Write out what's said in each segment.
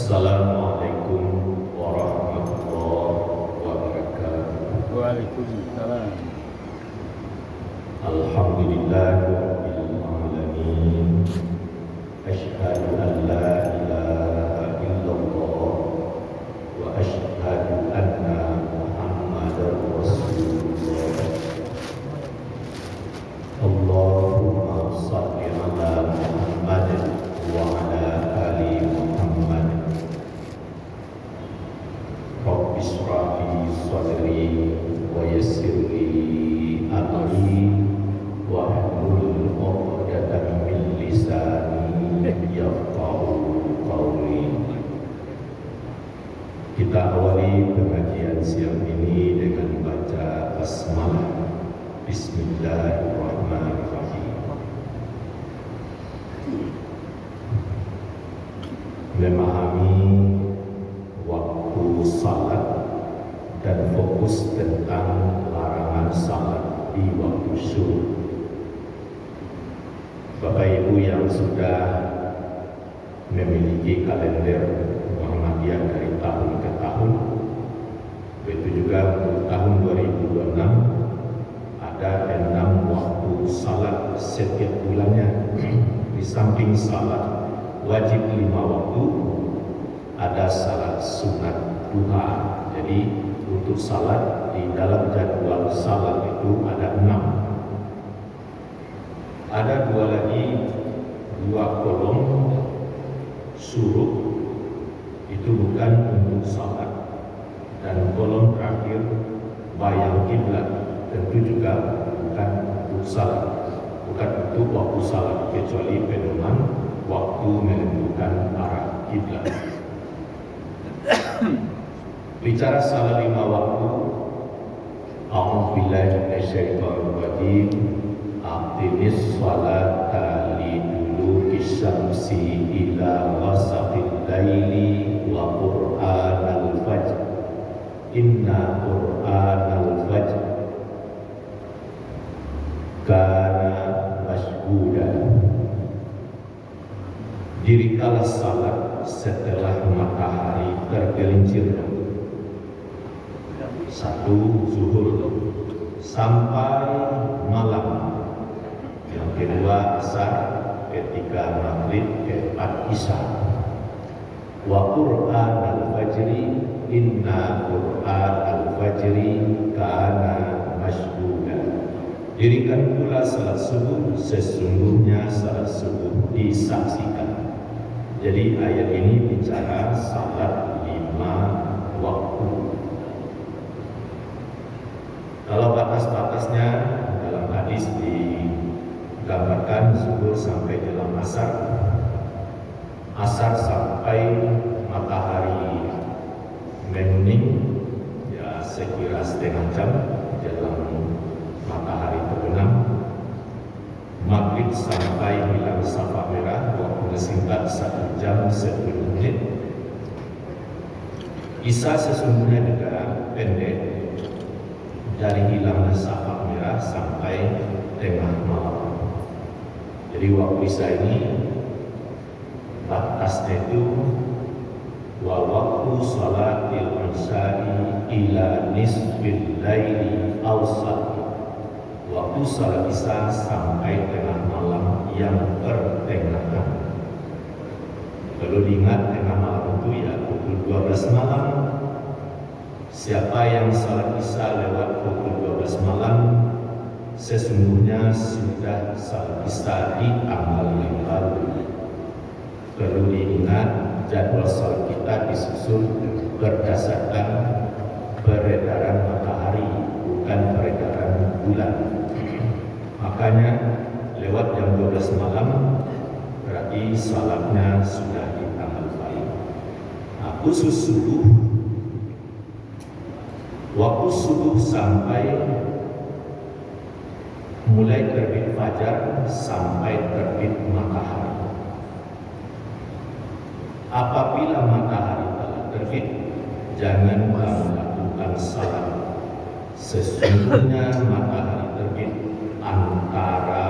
Assalamualaikum warahmatullahi wabarakatuh. Waalaikumsalam. Alhamdulillahirabbil alamin. Asyhadu an la ilaha illallah wa asyhadu anna Muhammadar Rasulullah. Allahumma shalli ala Muhammad wa ala ali Muhammad. Rabbi shrah li sadri wa yassir li amri wahlul 'uqdatam min lisani yafqahu qawli. Kita awali pengajian siang ini dengan baca basmalah. Bismillahirrahmanirrahim. Memahami waktu salat dan fokus tentang larangan salat di waktu syuruk. Bapak Ibu yang sudah memiliki kalender Muhammadiyah dari tahun ke tahun, begitu juga untuk tahun 2026 ada 6 waktu salat setiap bulannya. Di samping salat wajib 5 waktu, ada salat sunat duha. Jadi untuk salat di dalam jadwal salat itu ada 6. Ada 2 lagi, 2 kolom syuruk itu bukan untuk salat, dan kolom terakhir bayang kiblat tentu juga bukan untuk salat, bukan untuk waktu salat, kecuali pedoman waktu menentukan arah kiblat. Bicara salat 5 waktu, a'udzubillahi minasyaitonirrajim. Aqimis sholata liduluki syamsi ila ghasaqil laili wa qur'anal fajr. Inna qur'anal fajr kana mashhuda. Dirikanlah salat setelah matahari tergelincir. 1 zuhur sampai malam. Yang kedua asar, ketiga maghrib, keempat isya. Wa qur'an al-fajri, inna qur'an al-fajri kana mashhuda. Dirikan pula salat subuh, sesungguhnya salat subuh disaksikan. Jadi ayat ini bicara salat 5 waktu. Kalau batas-batasnya dalam hadis digambarkan zuhur sampai jelang asar, asar sampai matahari menguning, ya sekira setengah jam jelang matahari terbenam. Maghrib sampai hilang safak merah, waktu singkat 1 jam 10 menit. Isya sesungguhnya juga pendek, dari hilangnya safak merah sampai tengah malam. Jadi waktu isya ini batasnya itu wa waktu salatil isya'i ila nisfil laili awsat. Waktu salat isya sampai tengah malam yang pertengahan. Perlu diingat tengah malam itu ya pukul 12 malam. Siapa yang salat isya lewat pukul 12 malam, sesungguhnya sudah salat isya di tanggal yang lalu. Perlu diingat jadwal salat kita disusun berdasarkan peredaran matahari, bukan peredaran bulan. Makanya lewat jam 12 malam berarti salatnya sudah di tanggal lain. Nah, khusus subuh, waktu subuh sampai mulai terbit fajar sampai terbit matahari. Apabila matahari telah terbit, jangan kamu lakukan salat. Sesungguhnya matahari terbit antara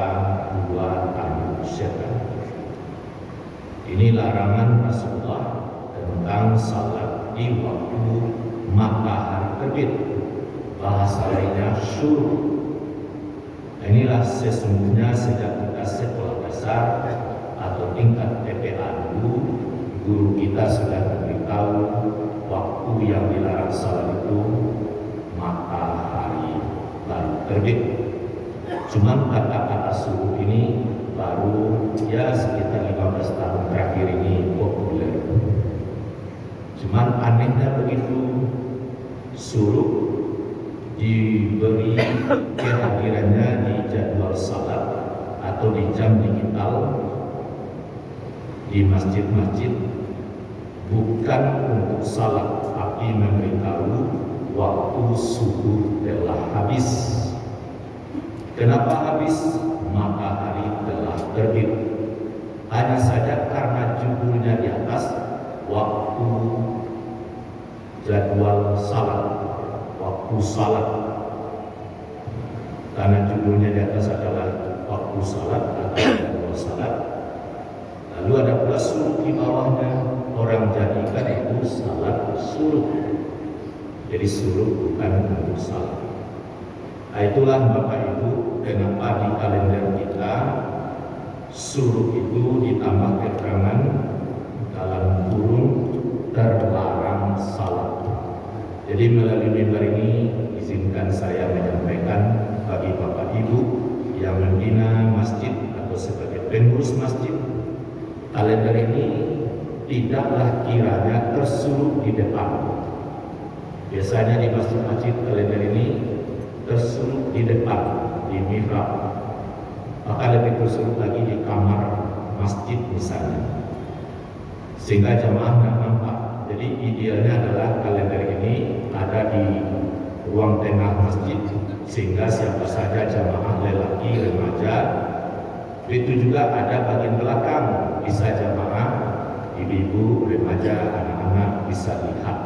2 tanduk setan. Ini larangan Rasulullah, dan tentang salat di waktu matahari terbit. Bahasa lainnya syuruk. Inilah sesungguhnya sejak kita sekolah dasar atau tingkat TPA dulu, guru kita sudah memberitahu waktu yang dilarang salat itu matahari baru terbit. Cuman kata-kata subuh ini baru ya sekitar 15 tahun terakhir ini populer. Cuman anehnya begitu, suruh diberi kehadirannya di jadwal salat atau di jam digital di masjid-masjid bukan untuk salat, tapi memberitahu waktu subuh telah habis. Kenapa habis? Matahari telah terbit. Hanya saja karena judulnya di atas waktu jadwal salat, waktu salat. Karena judulnya di atas adalah waktu salat atau jadwal salat. Lalu ada pula suruh di bawahnya, orang jadikan itu salat suruh. Jadi suruh bukan untuk salat. Nah, itulah Bapak Ibu, kenapa di kalender kita suruh itu ditambah keterangan dalam kurung terlarang salat. Jadi melalui mimbar ini izinkan saya menyampaikan bagi Bapak Ibu yang membina masjid atau sebagai pengurus masjid, kalender ini tidaklah kiranya tersuruh di depan. Biasanya di masjid-masjid kalender ini tersuruh di depan, di mihrab, maka lebih tersuruh lagi di kamar masjid misalnya, sehingga jamaah tidak nampak. Jadi idealnya adalah kalender ini ada di ruang tengah masjid, sehingga siapa saja jamaah lelaki, remaja, itu juga ada bagian belakang, bisa jamaah ibu-ibu, remaja, anak-anak bisa lihat.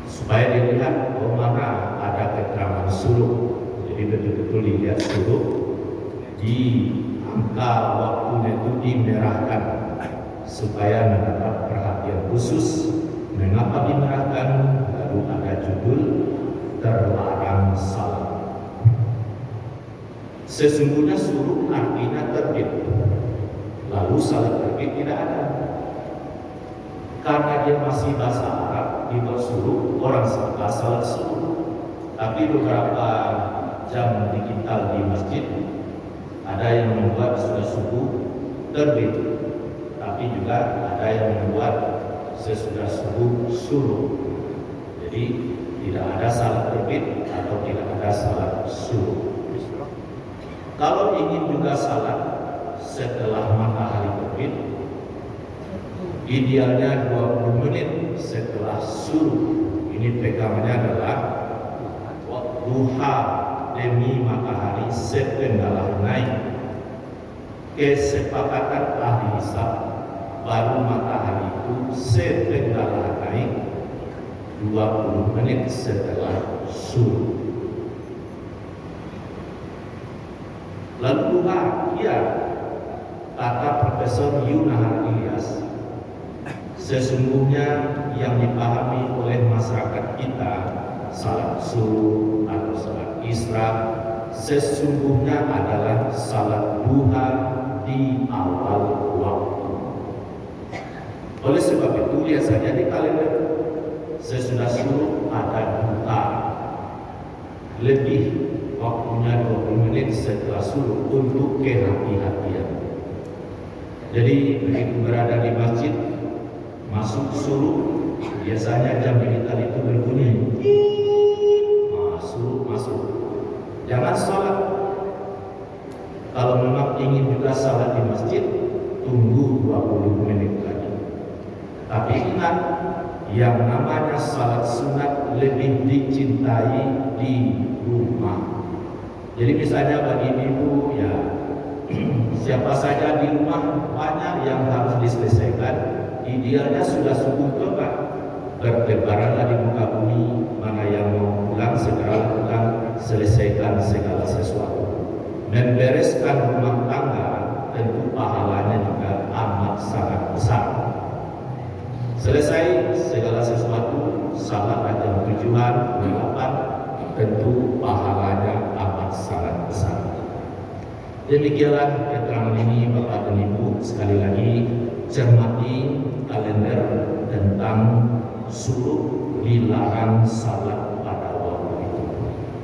Supaya dilihat mana ada keterangan suruh, jadi betul-betul dilihat suruh, di angka waktunya itu dimerahkan supaya mendapat perhatian khusus. Mengapa dimerahkan? Lalu ada judul terlarang salat. Sesungguhnya suruh artinya terbit, lalu salat terbit tidak ada. Karena dia masih bahasa Arab, dibuat suruh, orang sangka salat subuh. Tapi beberapa jam digital di masjid ada yang membuat sudah subuh terbit, tapi juga ada yang membuat sesudah subuh suruh. Jadi tidak ada salat terbit atau tidak ada salat suruh. Kalau ingin juga salat setelah matahari terbit, idealnya 20 menit setelah suruh. Ini pegangannya adalah duha demi matahari setengah naik. Kesepakatan ahli hisab, baru matahari itu setengah naik 20 menit setelah suruh. Lalu duha, ya, kata Profesor Yunahar Ilyas, sesungguhnya yang dipahami oleh masyarakat kita salat subuh atau salat isra sesungguhnya adalah salat duha di awal waktu. Oleh sebab itu biasanya di kalender sesudah subuh ada duha, lebih waktunya 20 menit setelah subuh untuk kehati-hatian. Jadi begitu berada di masjid, masuk suruh, biasanya jam digital itu berbunyi, masuk. Jangan salat. Kalau memang ingin juga salat di masjid, tunggu 20 menit lagi. Tapi ingat, yang namanya salat sunat lebih dicintai di rumah. Jadi misalnya bagi ibu, ya siapa saja di rumah banyak yang harus diselesaikan. Idealnya sudah subuh tobat, bertebaranlah di muka bumi, mana yang mau pulang segera pulang, selesaikan segala sesuatu. Membereskan rumah tangga tentu pahalanya juga amat sangat besar. Selesai segala sesuatu, salat dan tujuan, penerapan, tentu pahalanya amat sangat besar. Demikianlah keterangan ini Bapak dan Ibu. Sekali lagi cermati kalender tentang suruh dilarang salat pada waktu itu.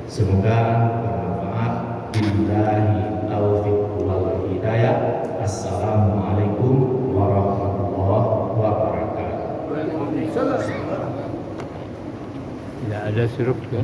Semoga bermanfaat. Billahi taufiq wal hidayah. Assalamualaikum warahmatullahi wabarakatuh. Tidak ada sirup kan?